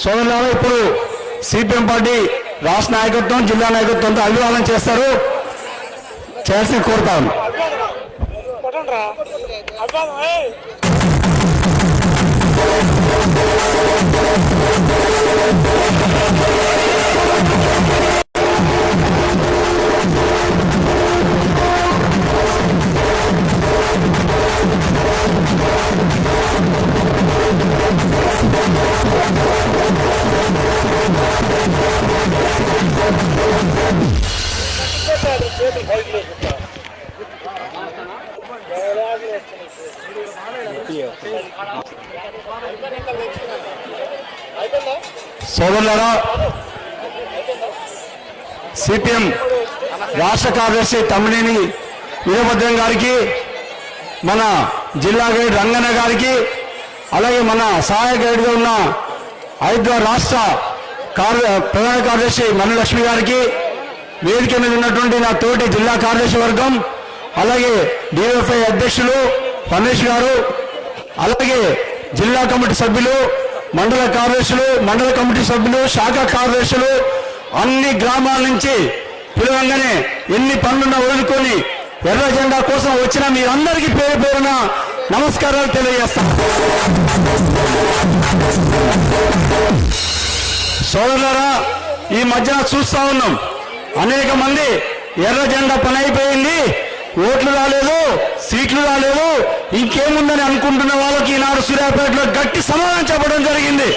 సోదరులారా, ఇప్పుడు CPM party రాష్ట్ర నాయకత్వం జిల్లా నాయకత్వంతో అభివాదం చేస్తారు, చేసి కోరుతాను. సోదరులారా, సిపిఎం రాష్ట్ర కార్యదర్శి తమ్మినేని వీరభద్రం గారికి, మన జిల్లా గైడ్ రంగన్న గారికి, అలాగే మన సహాయ గైడ్గా ఉన్న హైదరాబాద్ రాష్ట్ర ప్రధాన కార్యదర్శి మనులక్ష్మి గారికి, వేదిక మీద ఉన్నటువంటి నా తోటి జిల్లా కార్యదర్శి వర్గం, అలాగే డిఎఫ్ఐ అధ్యక్షులు రమేష్ గారు, అలాగే జిల్లా కమిటీ సభ్యులు, మండల కార్యదర్శులు, మండల కమిటీ సభ్యులు, శాఖ కార్యదర్శులు, అన్ని గ్రామాల నుంచి పిలవంగానే ఎన్ని పనులున్నా వదులుకొని ఎర్ర జెండా కోసం వచ్చిన మీరందరికీ పేరు పేరున నమస్కారాలు తెలియజేస్తాం. సోదరులారా, ఈ మధ్యన చూస్తా ఉన్నాం, అనేక మంది ఎర్ర జెండా పని అయిపోయింది, ఓట్లు రాలేదు, సీట్లు రాలేదు, ఇంకేముందని అనుకుంటున్న వాళ్ళకి ఈనాడు సూర్యాపేటలో గట్టి సమాధానం చెప్పడం జరిగింది.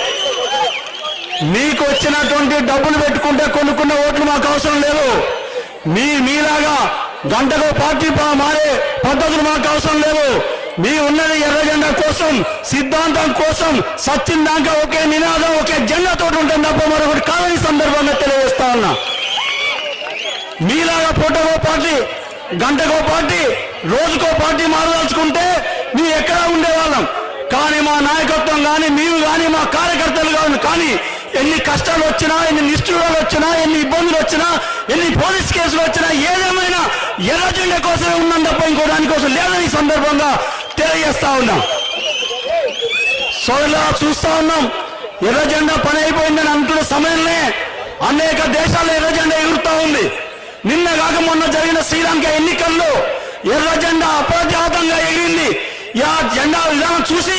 మీకు వచ్చినటువంటి డబ్బులు పెట్టుకుంటే కొనుక్కున్న ఓట్లు మాకు అవసరం లేదు. మీలాగా గంటకో పార్టీ మారే పద్ధతులు మాకు అవసరం లేదు. మీ ఉన్నది ఎర్ర జెండా కోసం, సిద్ధాంతం కోసం, సత్యం దాకా ఒకే నినాదం, ఒకే జెండాతో ఉంటుంది తప్ప మరొకటి కాదని సందర్భంగా తెలియజేస్తా ఉన్నా. మీలాగా పూటకో పార్టీ, గంటకో పార్టీ, రోజుకో పార్టీ మారదలుచుకుంటే మేము ఎక్కడా ఉండేవాళ్ళం. కానీ మా నాయకత్వం కానీ, మేము కానీ, మా కార్యకర్తలు కానీ ఎన్ని కష్టాలు వచ్చినా, ఎన్ని నిష్ఠురాలు వచ్చినా, ఎన్ని ఇబ్బందులు వచ్చినా, ఎన్ని పోలీస్ కేసులు వచ్చినా, ఏదేమైనా ఎర్ర జెండా కోసమే ఉన్నాం తప్ప ఇంకో దానికోసం లేదని ఈ సందర్భంగా తెలియజేస్తా ఉన్నాం. సోదరులా, చూస్తా ఉన్నాం, ఎర్ర జెండా పని అయిపోయిందని అంటున్న సమయంలో అనేక దేశాల్లో ఎర్ర జెండా ఎగురుతా ఉంది. నిన్న కాక మొన్న జరిగిన శ్రీలంక ఎన్నికల్లో ఎర్ర జెండా అప్రజాతంగా ఎగిరింది. ఆ జెండా విధానం చూసి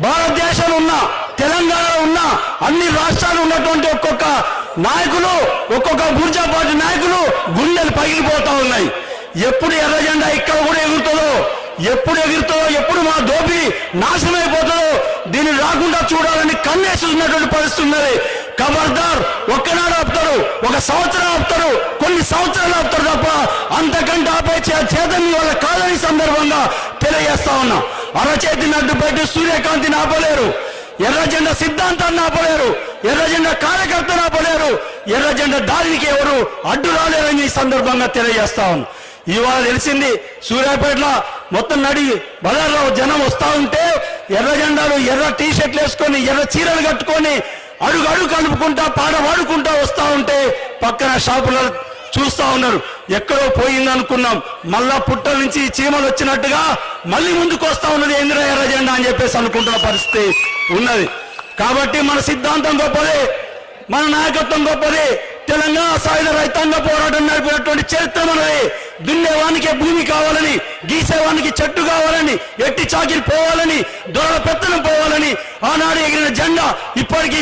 భారతదేశంలో ఉన్న, తెలంగాణలో ఉన్న అన్ని రాష్ట్రాలు ఉన్నటువంటి ఒక్కొక్క నాయకులు, ఒక్కొక్క బూర్జా పార్టీ నాయకులు గుండెలు పగిలిపోతా ఉన్నాయి. ఎప్పుడు ఎర్ర జెండా ఇక్కడ కూడా ఎగురుతుందో, ఎప్పుడు మా దోపి నాశనం అయిపోతుందో, దీన్ని రాకుండా చూడాలని కన్నేసి ఉన్నటువంటి పరిస్థితి ఉన్నది. ఖబర్దార్, ఒక్కనాడు ఆపుతారు, ఒక సంవత్సరం ఆపుతారు, కొన్ని సంవత్సరాలు ఆపుతారు తప్ప అంతకంటే ఆపే చేతని వాళ్ళ కాదని సందర్భంగా తెలియజేస్తా ఉన్నా. అరచేతిని అడ్డు పెట్టి సూర్యకాంతిని ఆపలేరు, ఎర్ర జెండా సిద్ధాంతాన్ని ఆపలేరు, ఎర్ర జెండా కార్యకర్తను ఆపలేరు, ఎర్ర జెండా దారికి ఎవరు అడ్డు రాలేరని ఈ సందర్భంగా తెలియజేస్తా ఉన్నా. ఇవాళ తెలిసింది, సూర్యాపేటలో మొత్తం నడి బజార్లో జనం వస్తా ఉంటే ఎర్ర జెండాలు, ఎర్ర టీ షర్ట్లు వేసుకొని, ఎర్ర చీరలు కట్టుకొని అడుగు కలుపుకుంటా పాట పాడుకుంటా వస్తా ఉంటే పక్కన షాపులో చూస్తా ఉన్నారు. ఎక్కడో పోయింది అనుకున్నాం, మళ్ళా పుట్టల నుంచి చీమలు వచ్చినట్టుగా మళ్ళీ ముందుకు వస్తా ఉన్నది ఏంద్ర ఎర్ర జెండా అని చెప్పేసి అనుకుంటున్న పరిస్థితి ఉన్నది. కాబట్టి మన సిద్ధాంతం గొప్పదే, మన నాయకత్వం గొప్పదే. తెలంగాణ సాయుధ రైతాంగ పోరాటం నడిపినటువంటి చరిత్ర మనది. దున్నేవానికి భూమి కావాలని, గీసేవానికి చెట్టు కావాలని, ఎట్టి చాకిరి పోవాలని, దొరల పెత్తనం పోవాలని ఆనాడు ఎగిరిన జెండా ఇప్పటికీ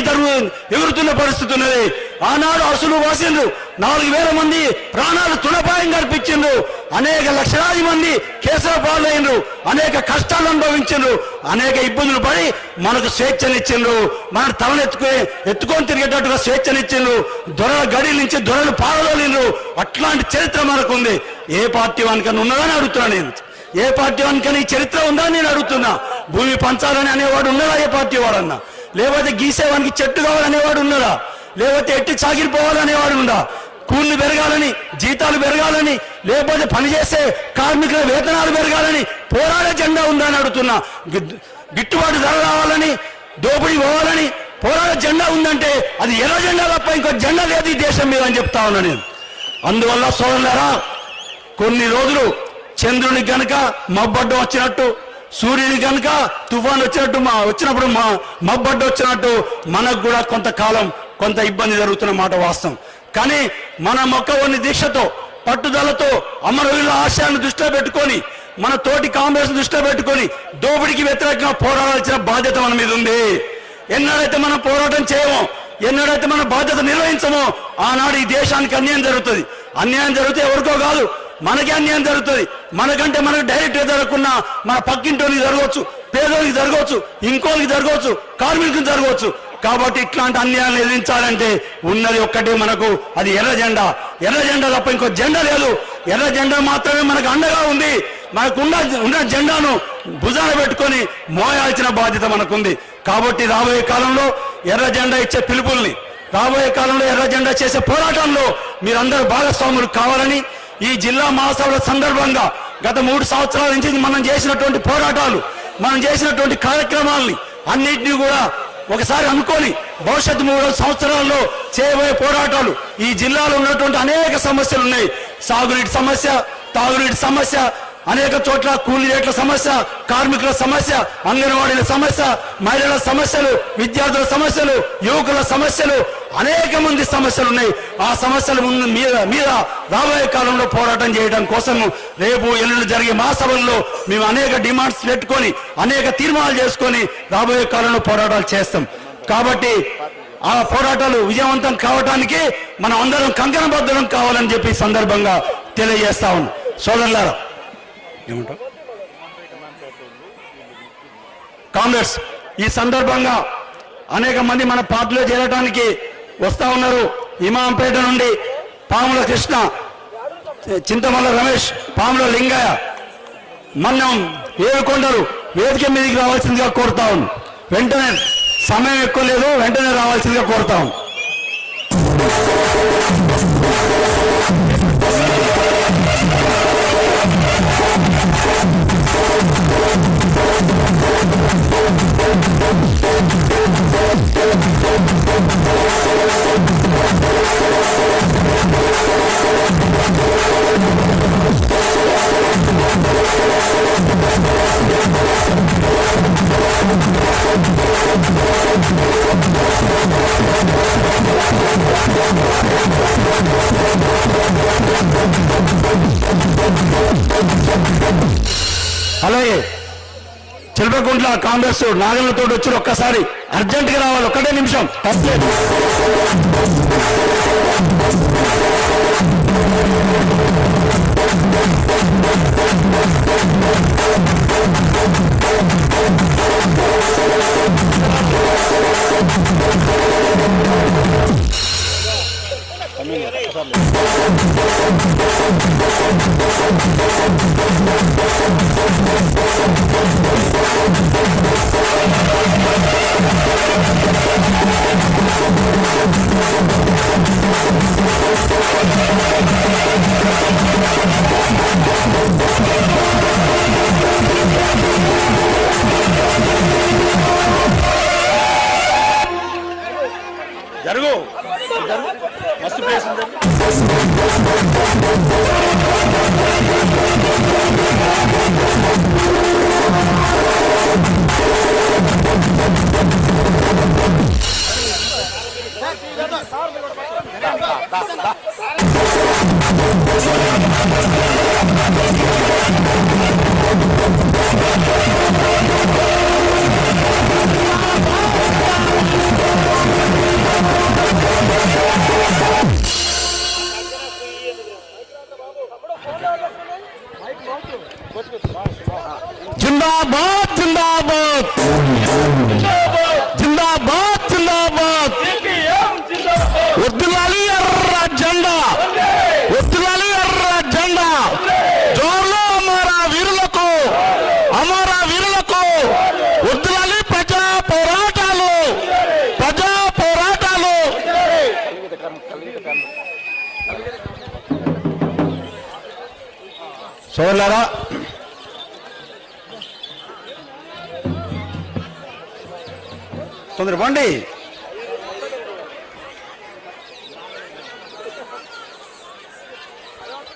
ఎగురుతున్న పరిస్థితి ఉన్నది. ఆనాడు అసలు వాసిండ్రు, 4000 మంది ప్రాణాలు తులపాయం కల్పించిండ్రు, అనేక లక్షలాది మంది కేసుల పాలైండ్రు, అనేక కష్టాలు అనుభవించిండ్రు, అనేక ఇబ్బందులు పడి మనకు స్వేచ్ఛనిచ్చిండ్రు, మన ఎత్తుకొని తిరిగేటట్టుగా స్వేచ్ఛనిచ్చిండ్రు, దొరల గడి నుంచి దొరలు పారదోలిండ్రు. అట్లాంటి చరిత్ర మనకుంది. ఏ పార్టీ వానికన్నా ఉన్నదని అడుగుతున్నా నేను. ఏ పార్టీ వానికన్నా ఈ చరిత్ర ఉందా నేను అడుగుతున్నా. భూమి పంచాలని అనేవాడు ఉన్నాడా ఏ పార్టీ వాడన్నా? లేకపోతే గీసేవానికి చెట్టు కావాలనేవాడు ఉన్నాడా? లేకపోతే ఎట్టి సాగిరిపోవాలనేవాడు ఉందా? కూళ్ళు పెరగాలని, జీతాలు పెరగాలని, లేకపోతే పనిచేసే కార్మికుల వేతనాలు పెరగాలని పోరాడే జెండా ఉందా అని అడుగుతున్నా. గిట్టుబాటు ధర రావాలని, దోపిడీ పోవాలని పోరాడే జెండా ఉందంటే అది ఎర్ర జెండా తప్ప ఇంకో జెండా లేదు ఈ దేశం మీద అని చెప్తా ఉన్నా నేను. అందువల్ల సోదరులారా, కొన్ని రోజులు చంద్రునికి గనక మబ్బడ్డం వచ్చినట్టు, సూర్యుని కనుక తుఫాన్ వచ్చినప్పుడు మబ్బడ్డ వచ్చినట్టు మనకు కూడా కొంతకాలం కొంత ఇబ్బంది జరుగుతున్న మాట వాస్తవం. కానీ మన మొక్కవని దీక్షతో పట్టుదలతో అమరవీరుల ఆశయాన్ని దృష్టిలో పెట్టుకొని మన తోటి కాంగ్రెస్ దృష్టిలో పెట్టుకొని దోపిడికి వ్యతిరేకంగా పోరాడాల్సిన బాధ్యత మన మీద ఉంది. ఎన్నడైతే మనం పోరాటం చేయమో, ఎన్నడైతే మన బాధ్యత నిర్వహించమో ఆనాడు ఈ దేశానికి అన్యాయం జరుగుతుంది. అన్యాయం జరిగితే ఎవరికో కాదు, మనకే అన్యాయం జరుగుతుంది. మనకంటే మనకు డైరెక్ట్గా జరగకున్నా మన పక్కింటోనికి జరగవచ్చు, పేదోనికి జరగవచ్చు, ఇంకోరికి జరగవచ్చు, కార్మికులకు జరగవచ్చు. కాబట్టి ఇట్లాంటి అన్యాయాలను ఎదిరించాలంటే ఉన్నది ఒక్కటే మనకు, అది ఎర్ర జెండా. ఎర్ర జెండా తప్ప ఇంకో జెండా లేదు. ఎర్ర జెండా మాత్రమే మనకు అండగా ఉంది. మనకు ఉన్న జెండాను భుజాన పెట్టుకొని మోయాల్సిన బాధ్యత మనకుంది. కాబట్టి రాబోయే కాలంలో ఎర్ర జెండా ఇచ్చే పిలుపుల్ని, రాబోయే కాలంలో ఎర్ర జెండా చేసే పోరాటంలో మీరందరూ భాగస్వాములు కావాలని ఈ జిల్లా మహాసభల సందర్భంగా గత 3 సంవత్సరాల నుంచి మనం చేసినటువంటి పోరాటాలు, మనం చేసినటువంటి కార్యక్రమాలని అన్నింటినీ కూడా ఒకసారి అనుకొని భవిష్యత్తు 3 సంవత్సరాల్లో చేయబోయే పోరాటాలు, ఈ జిల్లాలో ఉన్నటువంటి అనేక సమస్యలు ఉన్నాయి. సాగునీటి సమస్య, తాగునీటి సమస్య, అనేక చోట్ల కూలీ రేట్ల సమస్య, కార్మికుల సమస్య, అంగన్వాడీల సమస్య, మహిళల సమస్యలు, విద్యార్థుల సమస్యలు, యువకుల సమస్యలు, అనేక మంది సమస్యలు ఉన్నాయి. ఆ సమస్యల మీద రాబోయే కాలంలో పోరాటం చేయడం కోసం రేపు ఎల్లుండి జరిగే మహాసభల్లో మేము అనేక డిమాండ్స్ పెట్టుకొని అనేక తీర్మానాలు చేసుకొని రాబోయే కాలంలో పోరాటాలు చేస్తాం. కాబట్టి ఆ పోరాటాలు విజయవంతం కావడానికి మనం అందరం కంకణబద్ధం కావాలని చెప్పి సందర్భంగా తెలియజేస్తా ఉన్నాం. సోదరులారా, ఏమంటారు కాంగ్రెస్ ఈ సందర్భంగా అనేక మంది మన పార్టీలో చేరడానికి వస్తా ఉన్నారు. ఇమాంపేట నుండి పాముల కృష్ణ, చింతమల్ల రమేష్, పాముల లింగయ్య, మన్నం, ఏడుకొండలు వేదిక మీదకి రావాల్సిందిగా కోరుతా ఉన్నాం. వెంటనే సమయం ఎక్కువ లేదు, వెంటనే రావాల్సిందిగా కోరుతా ఉన్నాం. అలాగే చిలపకుంట్ల కాంగ్రెస్ నాగలతో వచ్చి ఒక్కసారి అర్జెంటుగా రావాలి, ఒక్కటే నిమిషం తప్పలేదు. జరుగు మస్తు ప్లేస్ ఉంది. జిందాబాద్ జిందాబాద్ జిందాబాద్ జిందాబాద్. వద్దులాలి ఎర్ర జెండా, వద్దులాలి ఎర్ర జెండా. జోర్లో అమర వీరులకు, అమర వీరులకు వద్దులాలి. ప్రజా పోరాటాలు, ప్రజా పోరాటాలు. సోదరులారా, తొందర పండి.